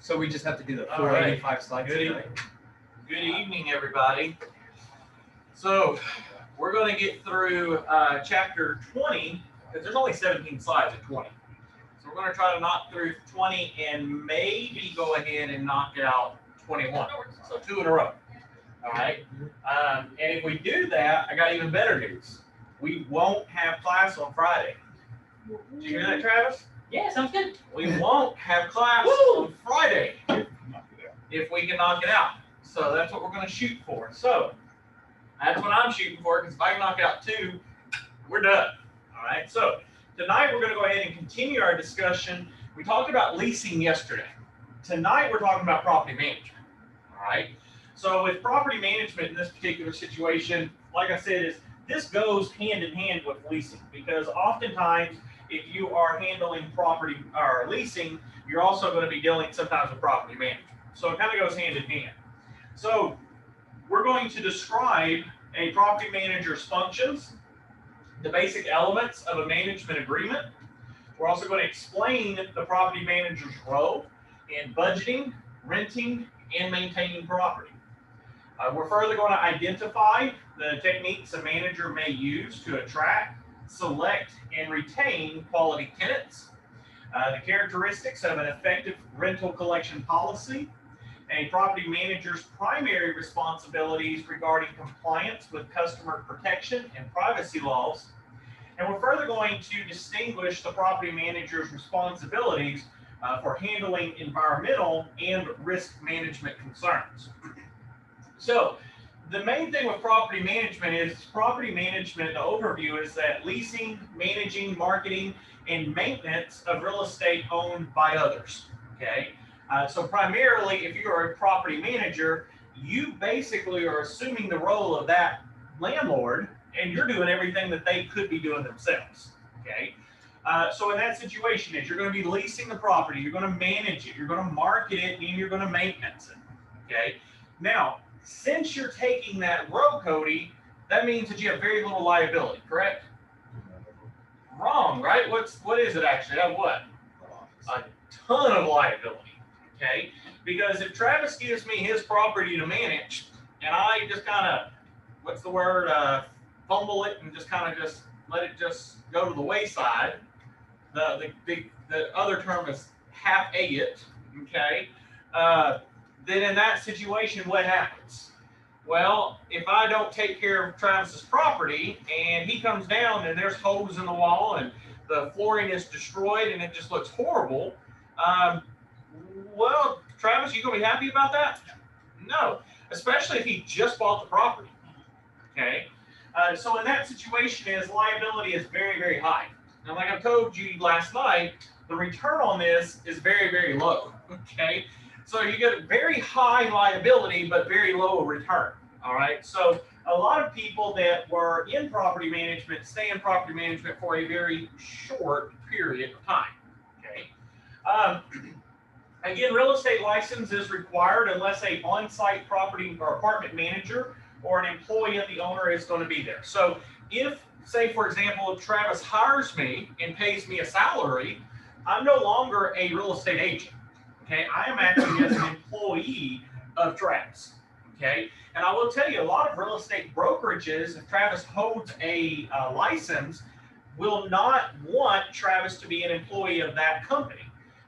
So we just have to do the All right. 485 slides today. Good evening, everybody. So we're going to get through chapter 20, because there's only 17 slides at 20. So we're going to try to knock through 20 and maybe go ahead and knock out 21. So 2 in a row. All right. And if we do that, I got even better news. We won't have class on Friday. Did you hear that, Travis? Yeah, sounds good. We won't have class on Friday if we can knock it out. So that's what we're going to shoot for. So that's what I'm shooting for, because if I can knock out 2, we're done. All right. So tonight we're going to go ahead and continue our discussion. We talked about leasing yesterday. Tonight we're talking about property management. All right. So with property management in this particular situation, like I said, this goes hand in hand with leasing, because oftentimes if you are handling property or leasing, you're also going to be dealing sometimes with property management. So it kind of goes hand in hand. So we're going to describe a property manager's functions, the basic elements of a management agreement. We're also going to explain the property manager's role in budgeting, renting, and maintaining property. We're further going to identify the techniques a manager may use to attract, select, and retain quality tenants, the characteristics of an effective rental collection policy, a property manager's primary responsibilities regarding compliance with customer protection and privacy laws. And we're further going to distinguish the property manager's responsibilities for handling environmental and risk management concerns. So the main thing with property management is the overview is that leasing, managing, marketing, and maintenance of real estate owned by others, okay? So primarily, if you are a property manager, you basically are assuming the role of that landlord, and you're doing everything that they could be doing themselves, okay? So in that situation, you're going to be leasing the property, you're going to manage it, you're going to market it, and you're going to maintenance it, okay? Now, since you're taking that row, Cody, that means that you have very little liability, correct? Wrong, right? What is it actually? I have what? A ton of liability, okay? Because if Travis gives me his property to manage, and I just kind of, what's the word, fumble it and just kind of just let it just go to the wayside, the other term is half-a it, okay? Then in that situation, what happens? Well, if I don't take care of Travis's property and he comes down and there's holes in the wall and the flooring is destroyed and it just looks horrible, well, Travis, you gonna be happy about that? No, especially if he just bought the property, okay? So in that situation, his liability is very, very high. And like I told you last night, the return on this is very, very low, okay? So you get a very high liability, but very low return, all right? So a lot of people that were in property management stay in property management for a very short period of time, okay? Again, real estate license is required unless a on-site property or apartment manager or an employee of the owner is going to be there. So if, say, for example, if Travis hires me and pays me a salary, I'm no longer a real estate agent. Okay, I am acting as an employee of Travis. Okay, and I will tell you, a lot of real estate brokerages, if Travis holds a license, will not want Travis to be an employee of that company,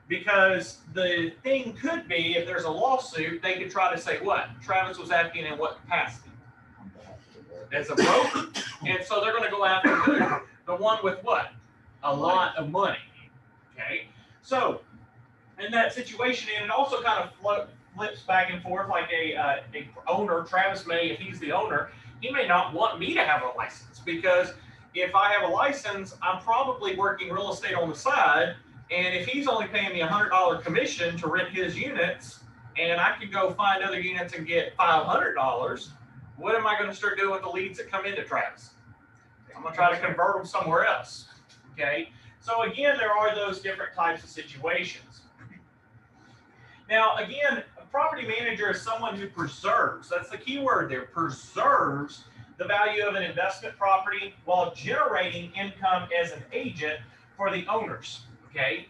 because the thing could be, if there's a lawsuit, they could try to say what? Travis was acting in what capacity? As a broker. And so they're going to go after who? The one with what? A lot of money. Okay, so in that situation, and it also kind of flips back and forth, like a owner, Travis may, if he's the owner, he may not want me to have a license, because if I have a license, I'm probably working real estate on the side, and if he's only paying me $100 commission to rent his units, and I can go find other units and get $500, what am I going to start doing with the leads that come into Travis? I'm going to try to convert them somewhere else, okay? So again, there are those different types of situations. Now, again, a property manager is someone who preserves, that's the key word there, preserves the value of an investment property while generating income as an agent for the owners, okay?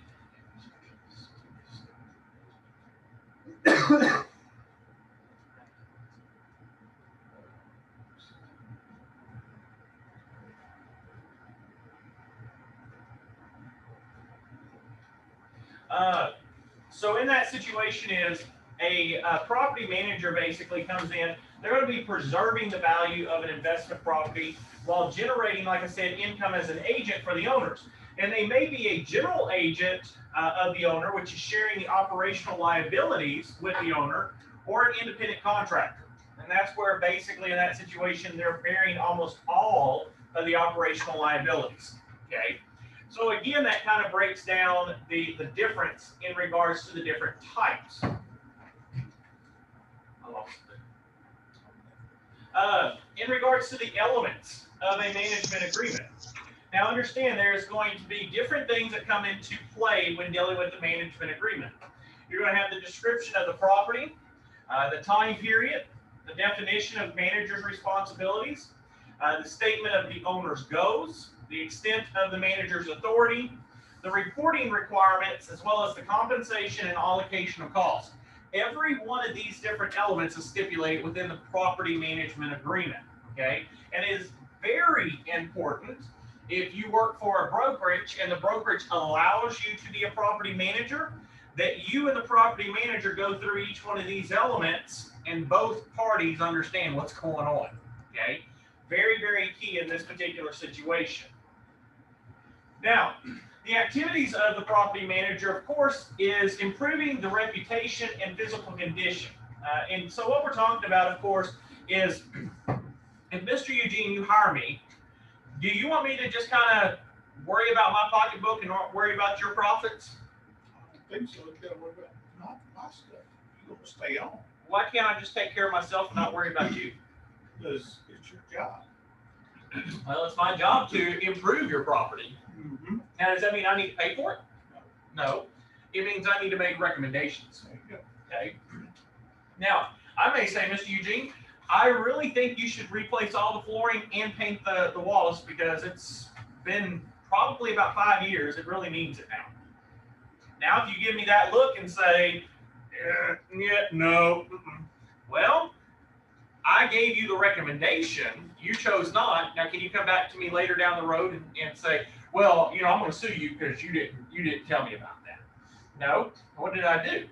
So in that situation is a property manager basically comes in. They're going to be preserving the value of an investment property while generating, like I said, income as an agent for the owners. And they may be a general agent of the owner, which is sharing the operational liabilities with the owner, or an independent contractor. And that's where basically in that situation, they're bearing almost all of the operational liabilities, okay? So again, that kind of breaks down the difference in regards to the different types. In regards to the elements of a management agreement. Now understand there is going to be different things that come into play when dealing with the management agreement. You're going to have the description of the property, the time period, the definition of manager's responsibilities, the statement of the owner's goals, the extent of the manager's authority, the reporting requirements, as well as the compensation and allocation of costs. Every one of these different elements is stipulated within the property management agreement, okay? And it is very important if you work for a brokerage and the brokerage allows you to be a property manager, that you and the property manager go through each one of these elements and both parties understand what's going on, okay? Very, very key in this particular situation. Now, the activities of the property manager, of course, is improving the reputation and physical condition. And so what we're talking about, of course, is if Mr. Eugene, you hire me, do you want me to just kind of worry about my pocketbook and not worry about your profits? I think so. You gotta worry about my stuff. You're gonna stay on. Why can't I just take care of myself and not worry about you? Because it's your job. Well, it's my job to improve your property. Mm-hmm. Now, does that mean I need to pay for it? No. It means I need to make recommendations. There you go. Okay. Now, I may say, Mr. Eugene, I really think you should replace all the flooring and paint the walls because it's been probably about 5 years. It really needs it now. Now, if you give me that look and say, yeah, no, well, I gave you the recommendation. You chose not. Now, can you come back to me later down the road and say, well, you know, I'm going to sue you because you didn't tell me about that? No. What did I do?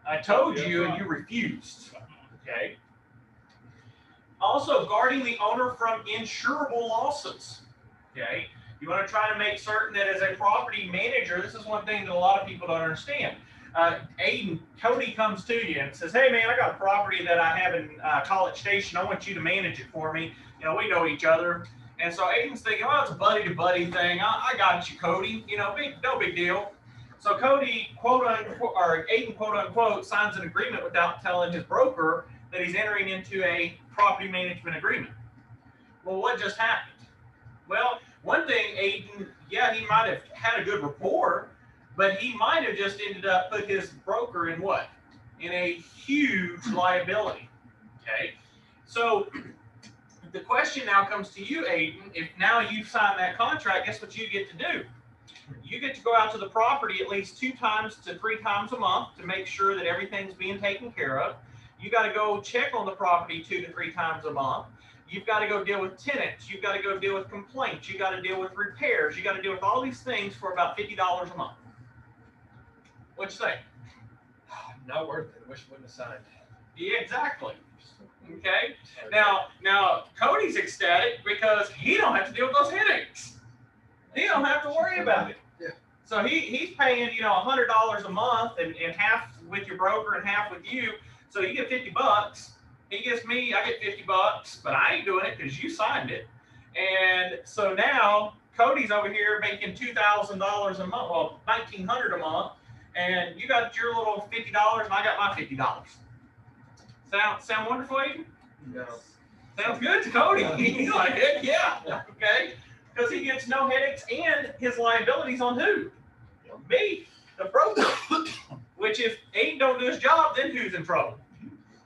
I told you and you refused. Okay. Also, guarding the owner from insurable losses. Okay. You want to try to make certain that as a property manager, this is one thing that a lot of people don't understand. Cody comes to you and says, hey man, I got a property that I have in College Station. I want you to manage it for me. You know, we know each other. And so Aiden's thinking, well, it's a buddy to buddy thing. I got you, Cody. You know, no big deal. So Cody, quote unquote, or Aiden, quote unquote, signs an agreement without telling his broker that he's entering into a property management agreement. Well, what just happened? Well, one thing, Aiden, yeah, he might have had a good rapport, but he might have just ended up put his broker in what? In a huge liability, okay? So the question now comes to you, Aiden, if now you've signed that contract, guess what you get to do? You get to go out to the property at least 2 times to 3 times a month to make sure that everything's being taken care of. You got to go check on the property 2 to 3 times a month. You've got to go deal with tenants. You've got to go deal with complaints. You got to deal with repairs. You got to deal with all these things for about $50 a month. What'd you say? Not worth it. I wish I wouldn't have signed. Yeah, exactly. Okay. Now Cody's ecstatic because he don't have to deal with those headaches. He don't have to worry about it. Yeah. So he's paying, you know, $100 a month and half with your broker and half with you. So you get $50. He gets me, I get $50, but I ain't doing it because you signed it. And so now Cody's over here making $2,000 a month, well, $1,900 a month, and you got your little $50 and I got my $50. Sound wonderful, Aiden? No. Sounds good to Cody. He's like, heck yeah, okay. Because he gets no headaches and his liability's on who? Me, the broker. Which if Aiden don't do his job, then who's in trouble?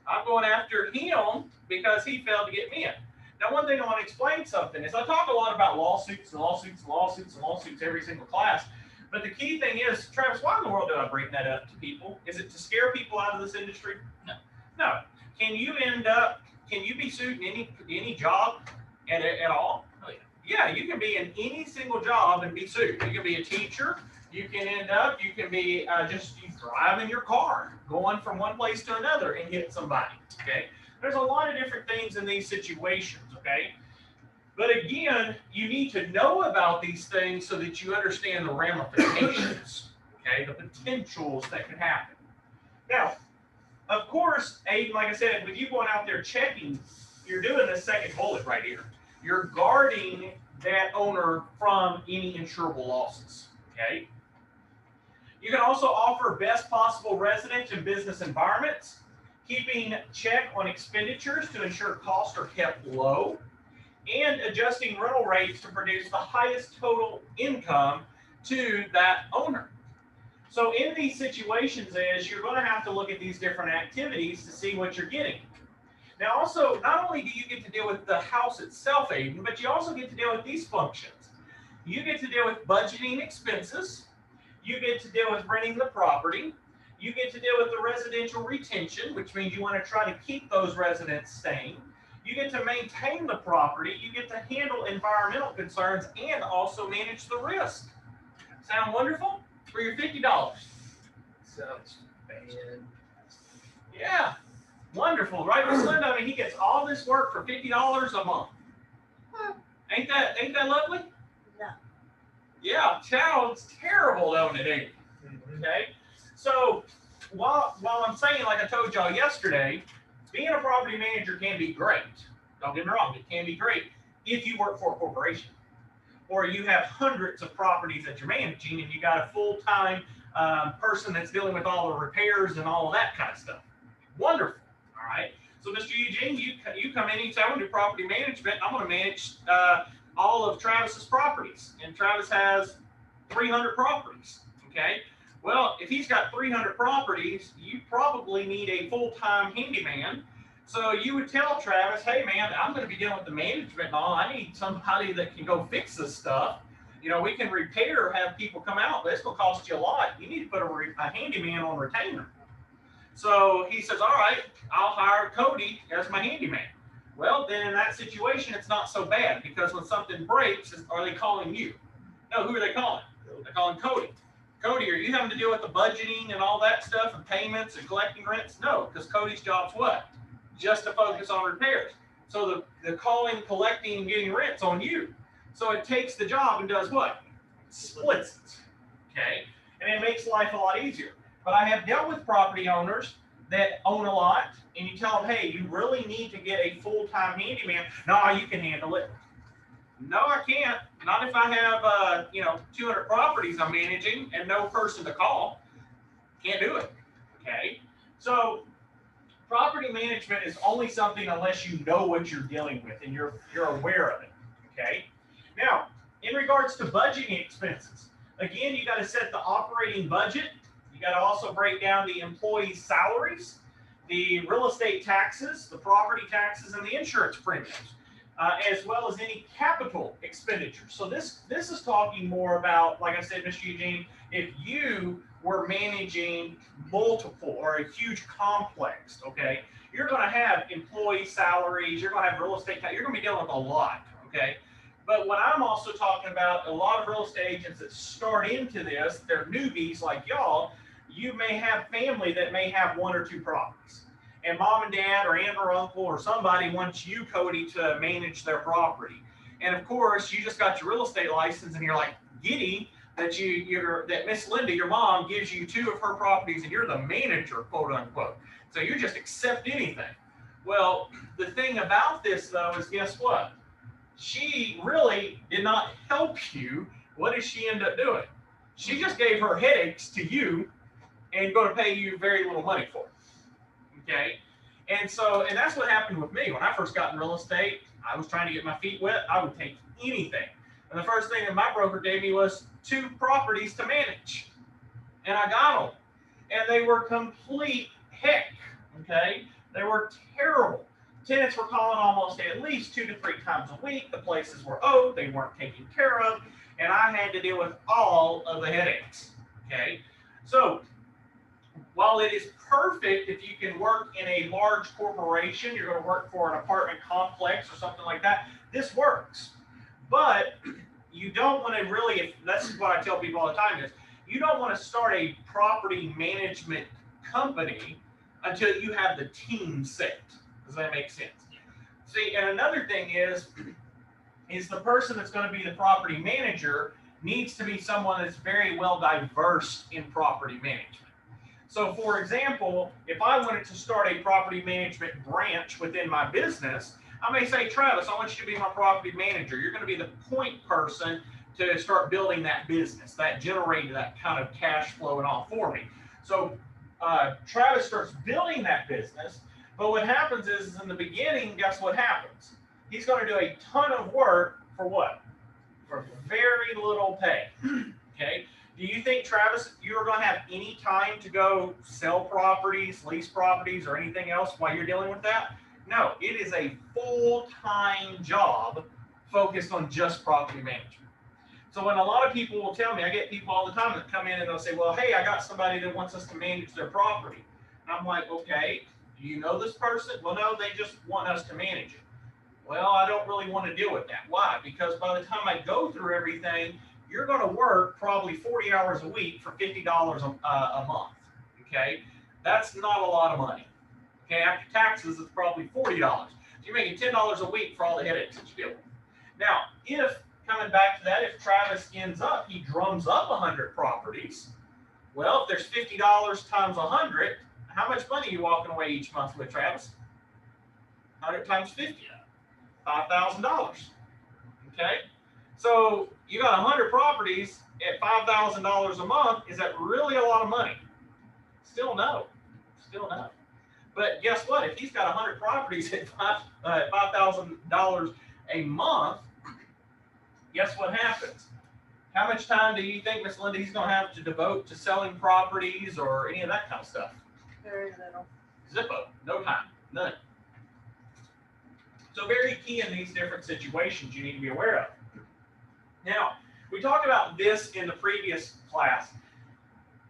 I'm going after him because he failed to get me in. Now, one thing I want to explain something is I talk a lot about lawsuits and lawsuits and lawsuits and lawsuits every single class, But the key thing is, Travis, why in the world do I bring that up to people? Is it to scare people out of this industry? No. No. Can you be sued in any job at all? Oh, yeah. Yeah, you can be in any single job and be sued. You can be a teacher. You can be just you driving your car, going from one place to another and hit somebody, okay? There's a lot of different things in these situations, okay? But again, you need to know about these things so that you understand the ramifications, okay? The potentials that could happen. Now, of course, Aiden, like I said, with you going out there checking, you're doing the second bullet right here. You're guarding that owner from any insurable losses, okay? You can also offer best possible residence and business environments, keeping check on expenditures to ensure costs are kept low, and adjusting rental rates to produce the highest total income to that owner. So in these situations you're going to have to look at these different activities to see what you're getting. Now also, not only do you get to deal with the house itself, Aiden, but you also get to deal with these functions. You get to deal with budgeting expenses. You get to deal with renting the property. You get to deal with the residential retention, which means you want to try to keep those residents staying. You get to maintain the property. You get to handle environmental concerns and also manage the risk. Sound wonderful? For your $50. Sounds fantastic. Yeah, wonderful, right, Miss Linda? I mean, he gets all this work for $50 a month. Ain't that lovely? No. Yeah, sounds terrible, don't it, ain't it? Okay. So while I'm saying, like I told y'all yesterday, being a property manager can be great. Don't get me wrong, it can be great if you work for a corporation or you have hundreds of properties that you're managing and you got a full-time person that's dealing with all the repairs and all of that kind of stuff. Wonderful. All right. So Mr. Eugene, you come in, you say, I want to do property management. I'm going to manage all of Travis's properties. And Travis has 300 properties. Okay. Well, if he's got 300 properties, you probably need a full-time handyman. So you would tell Travis, hey man, I'm going to be dealing with the management and all. I need somebody that can go fix this stuff. You know, we can repair, have people come out, but it's going to cost you a lot. You need to put a handyman on retainer. So he says, all right, I'll hire Cody as my handyman. Well, then in that situation, it's not so bad because when something breaks, are they calling you? No, who are they calling? They're calling Cody. Cody, are you having to deal with the budgeting and all that stuff and payments and collecting rents? No, because Cody's job's what? Just to focus on repairs. So the calling, collecting, getting rent's on you. So it takes the job and does what? Splits it. Okay? And it makes life a lot easier. But I have dealt with property owners that own a lot, and you tell them, hey, you really need to get a full-time handyman. No, you can handle it. No, I can't. Not if I have, 200 properties I'm managing and no person to call. Can't do it. Okay? So property management is only something unless you know what you're dealing with and you're aware of it. Okay? Now, in regards to budgeting expenses, again, you got to set the operating budget. You got to also break down the employee salaries, the real estate taxes, the property taxes, and the insurance premiums, as well as any capital expenditures. So this is talking more about, like I said, Mr. Eugene, if you were managing multiple or a huge complex, okay, you're going to have employee salaries, you're going to have real estate, you're going to be dealing with a lot, okay? But what I'm also talking about, a lot of real estate agents that start into this, they're newbies like y'all, you may have family that may have 1 or 2 properties. And mom and dad or aunt or uncle or somebody wants you, Cody, to manage their property. And of course, you just got your real estate license and you're like giddy that Miss Linda, your mom, gives you 2 of her properties and you're the manager, quote unquote. So you just accept anything. Well, the thing about this though is, guess what? She really did not help you. What did she end up doing? She just gave her headaches to you and going to pay you very little money for it. Okay? And that's what happened with me. When I first got in real estate, I was trying to get my feet wet. I would take anything. And the first thing that my broker gave me was 2 properties to manage. And I got them. And they were complete heck. Okay? They were terrible. tenants were calling almost at least 2 to 3 times a week. The places were owed, they weren't taken care of, and I had to deal with all of the headaches. Okay, so while it is perfect if you can work in a large corporation, you're going to work for an apartment complex or something like that, this works. But you don't want to really, that's what I tell people all the time is, you don't want to start a property management company until you have the team set. Does that make sense? See, and another thing is the person that's going to be the property manager needs to be someone that's very well diverse in property management. So for example, if I wanted to start a property management branch within my business, I may say, Travis, I want you to be my property manager. You're going to be the point person to start building that business, that generated that kind of cash flow and all for me. So Travis starts building that business, but what happens is in the beginning, guess what happens? He's going to do a ton of work for what? For very little pay, okay? Do you think, Travis, you're going to have any time to go sell properties, lease properties, or anything else while you're dealing with that? No, it is a full-time job focused on just property management. So when a lot of people will tell me, I get people all the time that come in and they'll say, well, hey, I got somebody that wants us to manage their property. And I'm like, okay, do you know this person? Well, no, they just want us to manage it. Well, I don't really want to deal with that. Why? Because by the time I go through everything, you're going to work probably 40 hours a week for $50 a month, okay? That's not a lot of money, okay? After taxes, it's probably $40. So you're making $10 a week for all the headaches that you deal with. Now, if, coming back to that, if Travis ends up, he drums up 100 properties, well, if there's $50 times 100, how much money are you walking away each month with, Travis? 100 times 50, $5,000, okay? So you got 100 properties at $5,000 a month. Is that really a lot of money? Still no. Still no. But guess what? If he's got 100 properties at $5,000 a month, guess what happens? How much time do you think, Miss Linda, he's going to have to devote to selling properties or any of that kind of stuff? Very little. Zippo. No time. None. So very key in these different situations you need to be aware of. Now, we talked about this in the previous class,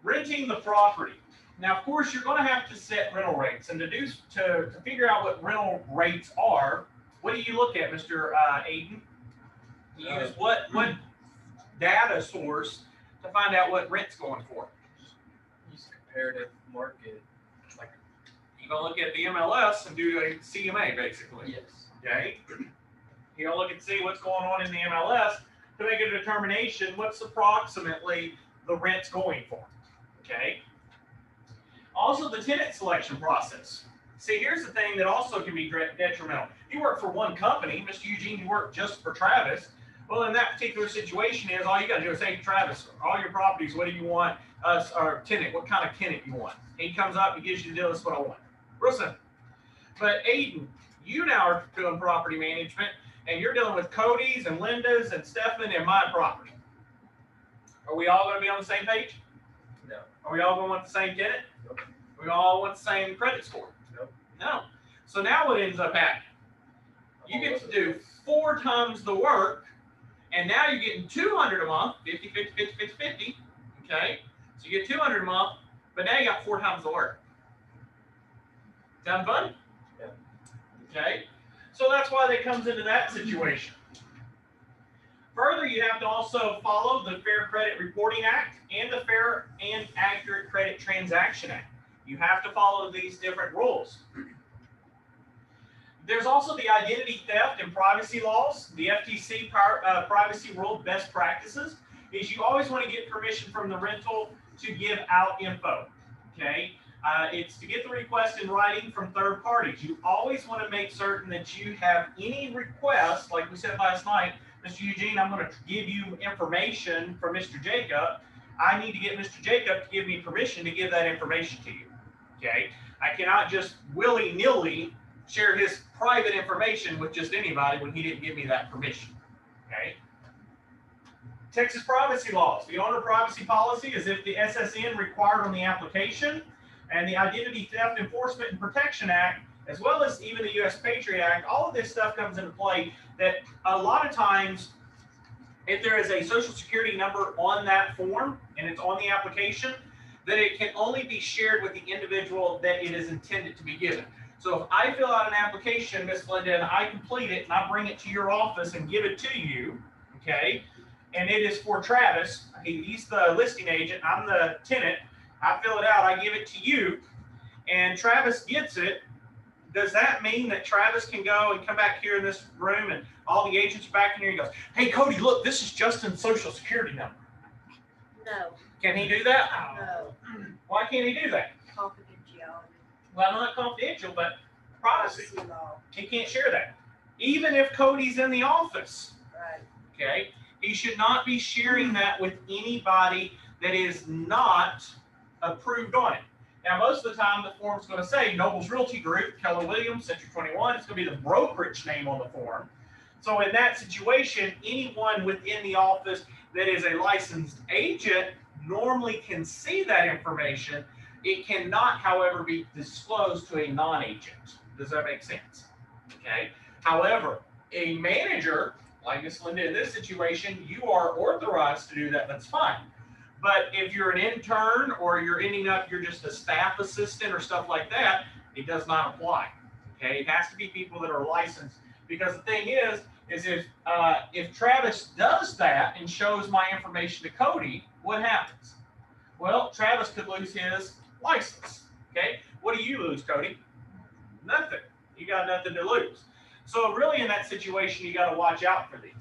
renting the property. Now, of course, you're going to have to set rental rates, and to figure out what rental rates are, what do you look at, Mr. Aiden? You use what data source to find out what rent's going for? Use comparative market. Like, you're going to look at the MLS and do a CMA, basically. yes. Okay? You're going to look and see what's going on in the MLS to make a determination what's approximately the rent's going for, okay? Also, the tenant selection process. See, here's the thing that also can be detrimental. You work for one company, Mr. Eugene, you work just for Travis. Well, in that particular situation is all you got to do is say, Travis, all your properties, what do you want us, or tenant, what kind of tenant you want? He comes up, he gives you the deal, this is what I want. Real simple. But Aiden, you now are doing property management, and you're dealing with Cody's and Linda's and Stephen and my property. Are we all going to be on the same page? No. Are we all going to want the same tenant? Nope. We all want the same credit score? Nope. No. So now what ends up happening? You get to do 4 times the work, and now you're getting 200 a month, 50, 50, 50, 50, 50, okay? So you get 200 a month, but now you got 4 times the work. Sound fun? Yeah. Okay? So that's why that comes into that situation. Further, you have to also follow the Fair Credit Reporting Act and the Fair and Accurate Credit Transaction Act. You have to follow these different rules. There's also the identity theft and privacy laws. The FTC privacy rule best practices is you always want to get permission from the rental to give out info. Okay? It's to get the request in writing from third parties. You always want to make certain that you have any request, like we said last night, Mr. Eugene, I'm going to give you information from Mr. Jacob. I need to get Mr. Jacob to give me permission to give that information to you. Okay? I cannot just willy-nilly share his private information with just anybody when he didn't give me that permission. Okay? Texas privacy laws. The owner privacy policy is if the SSN required on the application, and the Identity Theft Enforcement and Protection Act as well as even the U.S. Patriot Act, all of this stuff comes into play that a lot of times, if there is a social security number on that form and it's on the application, then it can only be shared with the individual that it is intended to be given. So if I fill out an application, Miss Linda, and I complete it and I bring it to your office and give it to you, okay, and it is for Travis, he's the listing agent, I'm the tenant, I fill it out, I give it to you, and Travis gets it, does that mean that Travis can go and come back here in this room and all the agents are back in here and goes, hey, Cody, look, this is Justin's social security number? No, Can he do that? no, Why can't he do that? confidentiality. Well, not confidential, but privacy. Law, He can't share that. Even if Cody's in the office, right. okay, he should not be sharing that with anybody that is not approved on it. Now, most of the time, the form's going to say Nobles Realty Group, Keller Williams, Century 21. It's going to be the brokerage name on the form. So in that situation, anyone within the office that is a licensed agent normally can see that information. It cannot, however, be disclosed to a non-agent. Does that make sense? Okay. However, a manager, like Miss Linda in this situation, you are authorized to do that. That's fine. But if you're an intern or you're ending up, you're just a staff assistant or stuff like that, it does not apply. Okay, it has to be people that are licensed. Because the thing is if Travis does that and shows my information to Cody, what happens? Well, Travis could lose his license. Okay, what do you lose, Cody? Nothing. You got nothing to lose. So really, in that situation, you got to watch out for these.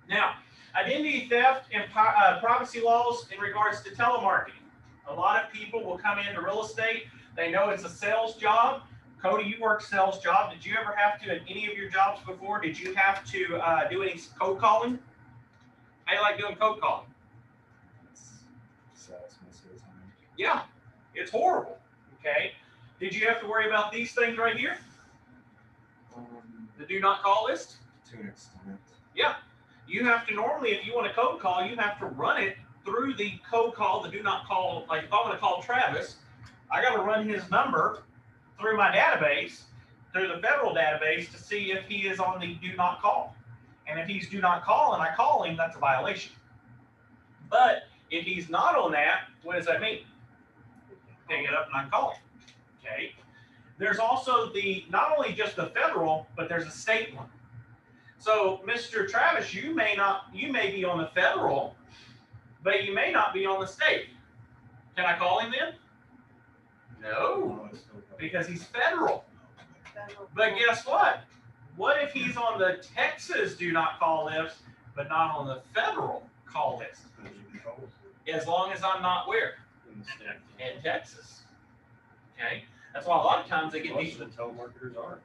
Now, identity theft and privacy laws in regards to telemarketing. A lot of people will come into real estate. They know it's a sales job. Cody, you work sales job. Did you ever have to, in any of your jobs before, did you have to do any code calling? How do you like doing code calling? Yeah, it's horrible. Okay. Did you have to worry about these things right here? The do not call list? To an extent. Yeah. You have to normally, if you want to code call, you have to run it through the code call, the do not call. Like if I want to call Travis, I got to run his number through my database, through the federal database to see if he is on the do not call. And if he's do not call and I call him, that's a violation. But if he's not on that, what does that mean? Pick it up and I call him. Okay. There's also the, not only just the federal, but there's a state one. So, Mr. Travis, you may be on the federal, but you may not be on the state. Can I call him then? No, because he's federal. But guess what? What if he's on the Texas do not call list, but not on the federal call list? As long as I'm not where? In Texas. Okay? That's why a lot of times they get Most of the telemarketers are.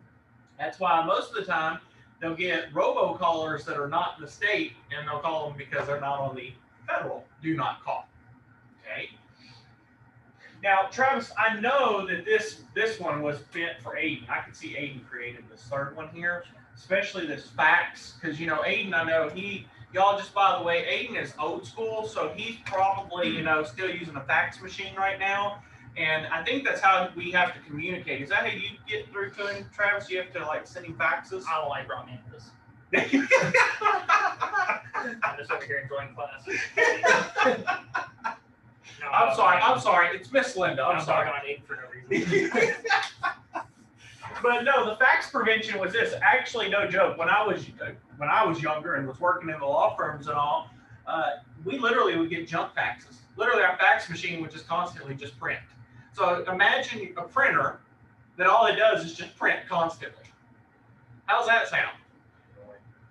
That's why most of the time they'll get robocallers that are not in the state, and they'll call them because they're not on the federal do not call. Okay. Now, Travis, I know that this one was fit for Aiden. I could see Aiden created this third one here, especially this fax, because you know Aiden. I know y'all just by the way, Aiden is old school, so he's probably still using a fax machine right now. And I think that's how we have to communicate. Is that how you get through to him, Travis? You have to like send him faxes? I don't like brought me into this. I'm just over here enjoying class. No, I'm sorry. It's Miss Linda. I'm I'm sorry. talking on Aiden for no reason. But no, the fax prevention was this. Actually, no joke. When I was younger and was working in the law firms and all, we literally would get junk faxes. Literally, our fax machine would just constantly just print. So imagine a printer that all it does is just print constantly. How's that sound?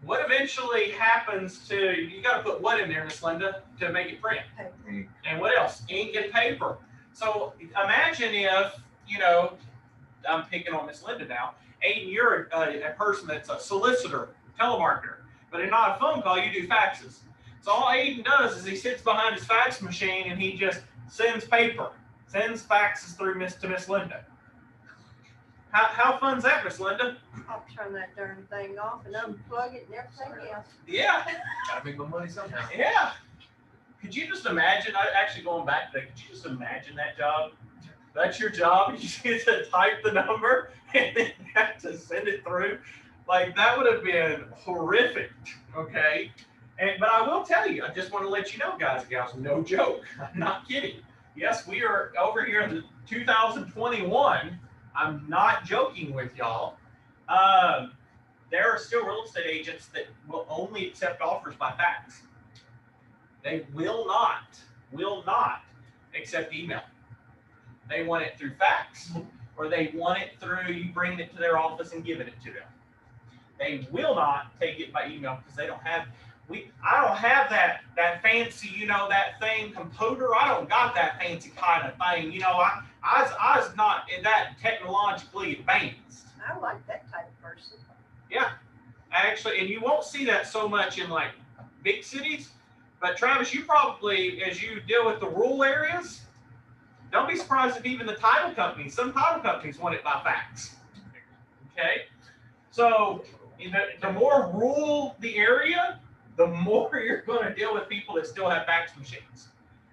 What eventually happens to, you got to put what in there, Miss Linda, to make it print? Ink. And what else? Ink and paper. So imagine if, I'm picking on Miss Linda now. Aiden, you're a person that's a solicitor, telemarketer, but in not a phone call, you do faxes. So all Aiden does is he sits behind his fax machine and he just sends paper, sends faxes through to Miss Linda. How fun's that, Miss Linda? I'll turn that darn thing off and unplug it and everything else. Yeah, Gotta make my money somehow. yeah. Could you just imagine, actually going back to that, could you just imagine that job? That's your job. You just get to type the number and then have to send it through. Like that would have been horrific. Okay. But I will tell you, I just want to let you know, guys and gals, no joke. I'm not kidding. Yes, we are over here in 2021. I'm not joking with y'all. There are still real estate agents that will only accept offers by fax. They will not accept email. They want it through fax, or they want it through you bringing it to their office and giving it to them. They will not take it by email because they don't have. I don't have that fancy, that thing computer. I don't got that fancy kind of thing. I was not that technologically advanced. I like that type of person. Yeah, actually, and you won't see that so much in like big cities. But Travis, you probably, as you deal with the rural areas, don't be surprised if even some title companies want it by fax. Okay, so the more rural the area, the more you're going to deal with people that still have fax machines.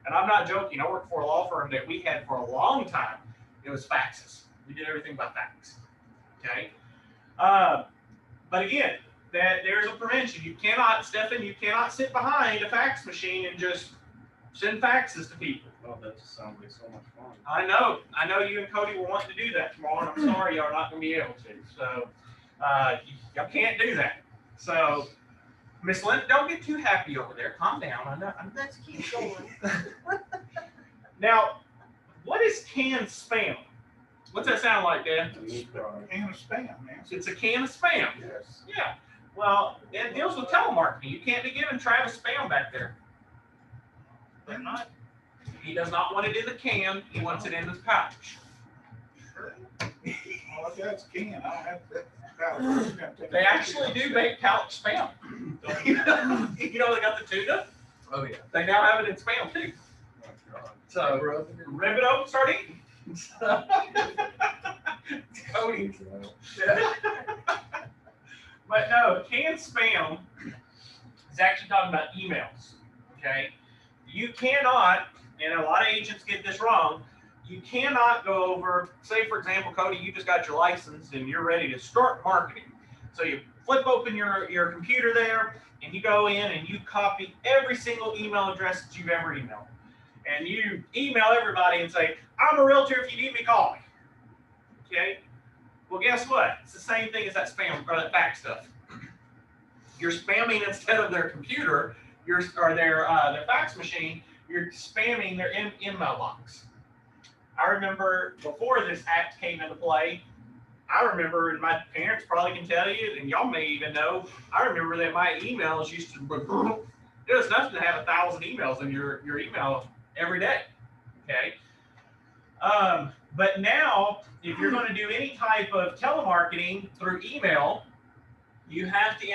And I'm not joking. I worked for a law firm that we had for a long time. It was faxes. We did everything by fax. Okay. But again, there's a prevention. You cannot, Stefan, you cannot sit behind a fax machine and just send faxes to people. Oh, that just sounds like so much fun. I know you and Cody were wanting to do that tomorrow, and I'm sorry y'all are not going to be able to. So y'all can't do that. So Miss Linda, don't get too happy over there. Calm down. I know. Let's keep going. Now, what is canned spam? What's that sound like, Dan? Can of spam, man. It's a can of spam. Yes. Yeah. Well, it deals with telemarketing. You can't be giving Travis spam back there. They're not. He does not want it in the can. He wants it in his pouch. Well, if that's can, I don't have that. They actually do make couch spam. You know they got the tuna? Oh, yeah. They now have it in spam too. Oh, God. So rip it open, start eating. Cody. But no, canned spam is actually talking about emails. Okay, you cannot, and a lot of agents get this wrong. You cannot go over, say for example, Cody, you just got your license and you're ready to start marketing. So you flip open your computer there and you go in and you copy every single email address that you've ever emailed. And you email everybody and say, I'm a realtor, if you need me, call me. Okay? Well, guess what? It's the same thing as that spam or that fax stuff. You're spamming instead of their computer, or their fax machine, you're spamming their email box. I remember before this act came into play, I remember, and my parents probably can tell you, and y'all may even know, I remember that my emails used to, it was nothing to have 1,000 emails in your email every day. Okay. But now, if you're going to do any type of telemarketing through email, you have to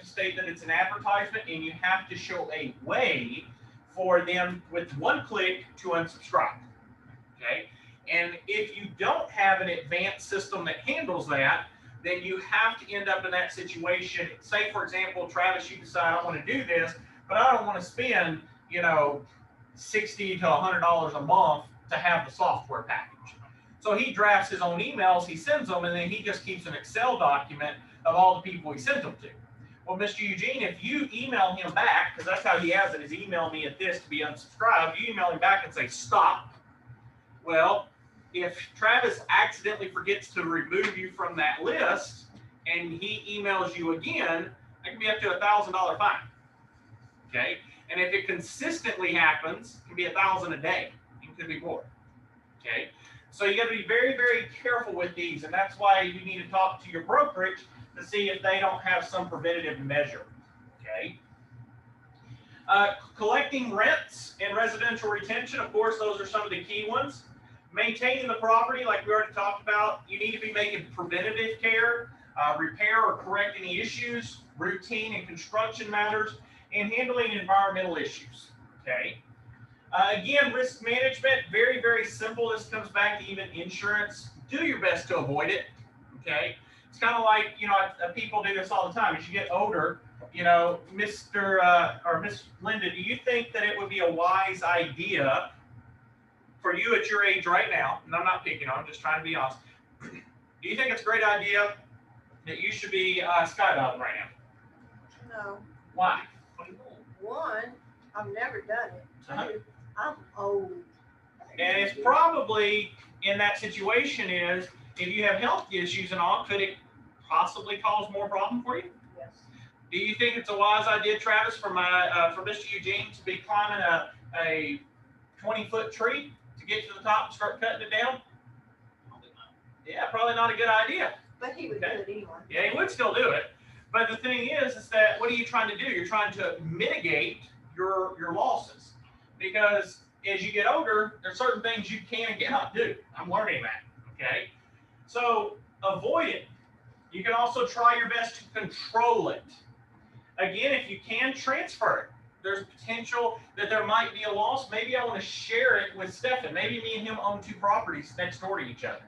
state that it's an advertisement, and you have to show a way for them with one click to unsubscribe. Okay. And if you don't have an advanced system that handles that, then you have to end up in that situation. Say, for example, Travis, you decide I want to do this, but I don't want to spend, $60 to $100 a month to have the software package. So he drafts his own emails, he sends them, and then he just keeps an Excel document of all the people he sent them to. Well, Mr. Eugene, if you email him back, because that's how he has it, is email me at this to be unsubscribed, you email him back and say, stop. Well, if Travis accidentally forgets to remove you from that list and he emails you again, that can be up to $1,000 fine. Okay? And if it consistently happens, it can be $1,000 a day. It could be more. Okay? So you got to be very, very careful with these, and that's why you need to talk to your brokerage to see if they don't have some preventative measure. Okay? Collecting rents and residential retention, of course, those are some of the key ones. Maintaining the property, like we already talked about, you need to be making preventative care, repair or correct any issues, routine and construction matters, and handling environmental issues. Okay. Again, risk management, very, very simple. This comes back to even insurance. Do your best to avoid it. Okay. It's kind of like, people do this all the time. As you get older, Mr. or Miss Linda, do you think that it would be a wise idea for you at your age right now, and I'm not picking on, I'm just trying to be honest, do you think it's a great idea that you should be skydiving right now? No. Why? One, I've never done it. Uh-huh. Two, I'm old. And it's probably in that situation is if you have health issues and all, could it possibly cause more problem for you? Yes. Do you think it's a wise idea, Travis, for Mr. Eugene to be climbing a 20-foot tree to get to the top and start cutting it down? Yeah, probably not a good idea. But he would do it anyway. Yeah, he would still do it. But the thing is that what are you trying to do? You're trying to mitigate your losses. Because as you get older, there's certain things you can and cannot do. I'm learning that, okay? So avoid it. You can also try your best to control it. Again, if you can, transfer it. There's potential that there might be a loss. Maybe I want to share it with Stefan. Maybe me and him own 2 properties next door to each other.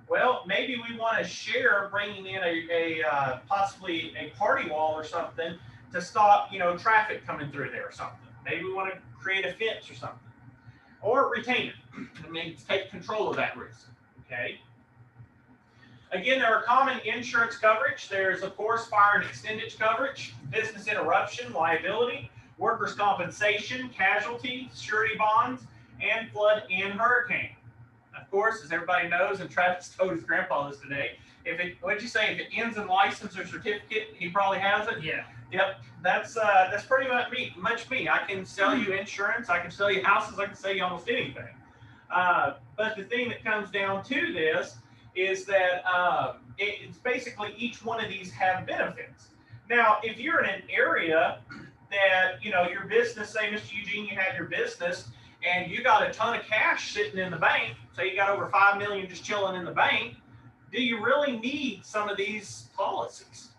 Well, maybe we want to share bringing in a possibly a party wall or something to stop, traffic coming through there or something. Maybe we want to create a fence or something. Or retain it. I mean, take control of that risk, okay? Again, there are common insurance coverage. There's, of course, fire and extended coverage, business interruption, liability, workers' compensation, casualty, surety bonds, and flood and hurricane. Of course, as everybody knows, and Travis told his grandpa this today, what'd you say? If it ends in license or certificate, he probably has it? Yeah. Yep, that's pretty much me. I can sell you insurance, I can sell you houses, I can sell you almost anything. But the thing that comes down to this is that it's basically each one of these have benefits. Now, if you're in an area that, your business, say, Mr. Eugene, you have your business and you got a ton of cash sitting in the bank, say you got over $5 million just chilling in the bank, do you really need some of these policies?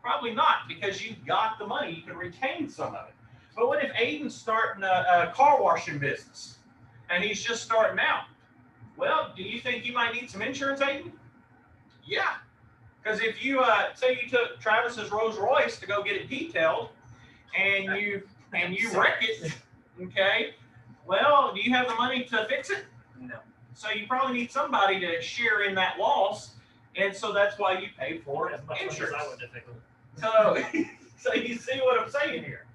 Probably not, because you've got the money, you can retain some of it. But what if Aiden's starting a car washing business and he's just starting out? Well, do you think you might need some insurance, Aiden? Yeah, because if you say you took Travis's Rolls Royce to go get it detailed and you wreck it, okay, well, do you have the money to fix it? No. So you probably need somebody to share in that loss, and so that's why you pay for As much money as insurance. I would difficult. So you see what I'm saying here.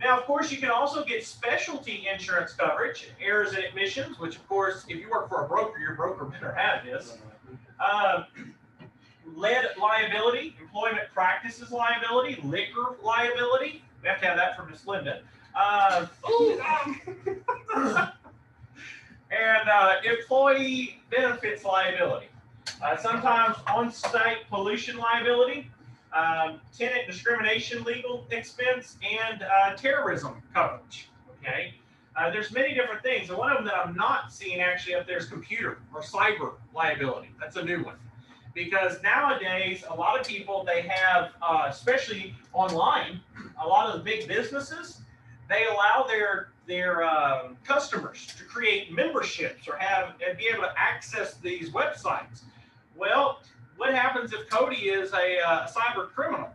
Now, of course, you can also get specialty insurance coverage, errors and admissions, which, of course, if you work for a broker, your broker better have this. Lead liability, employment practices liability, liquor liability. We have to have that for Miss Linda. And employee benefits liability. Sometimes on-site pollution liability, tenant discrimination legal expense, and terrorism coverage, okay? There's many different things, and one of them that I'm not seeing actually up there is computer or cyber liability. That's a new one. Because nowadays, a lot of people, they have, especially online, a lot of the big businesses, they allow their customers to create memberships or and be able to access these websites. Well, what happens if Cody is a cyber criminal?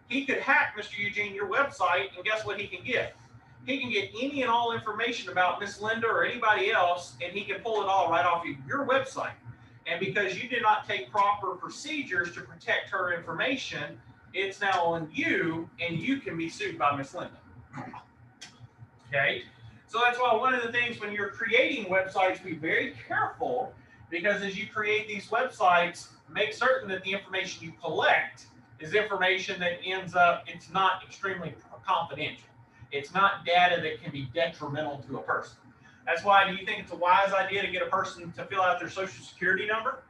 He could hack, Mr. Eugene, your website, and guess what he can get? He can get any and all information about Miss Linda or anybody else, and he can pull it all right off of your website. And because you did not take proper procedures to protect her information, it's now on you, and you can be sued by Miss Linda. Okay? So that's why one of the things when you're creating websites, be very careful, because as you create these websites, make certain that the information you collect is information that ends up, it's not extremely confidential. It's not data that can be detrimental to a person. That's why, do you think it's a wise idea to get a person to fill out their social security number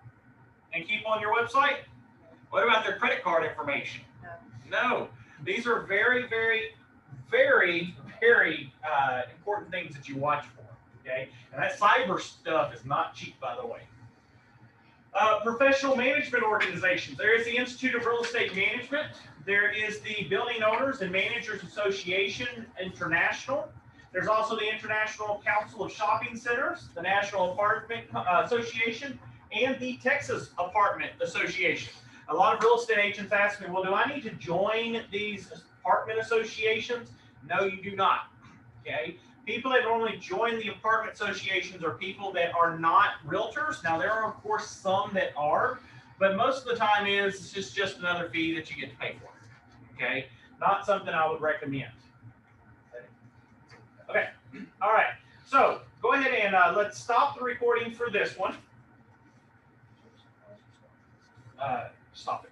and keep on your website? What about their credit card information? No. These are very, very, very, very important things that you watch for, okay? And that cyber stuff is not cheap, by the way. Professional management organizations. There is the Institute of Real Estate Management. There is the Building Owners and Managers Association International. There's also the International Council of Shopping Centers, the National Apartment Association, and the Texas Apartment Association. A lot of real estate agents ask me, well, do I need to join these apartment associations? No, you do not, okay? People that normally join the apartment associations are people that are not realtors. Now, there are, of course, some that are, but most of the time it's just another fee that you get to pay for. Okay? Not something I would recommend. Okay. All right. So go ahead and let's stop the recording for this one. Stop it.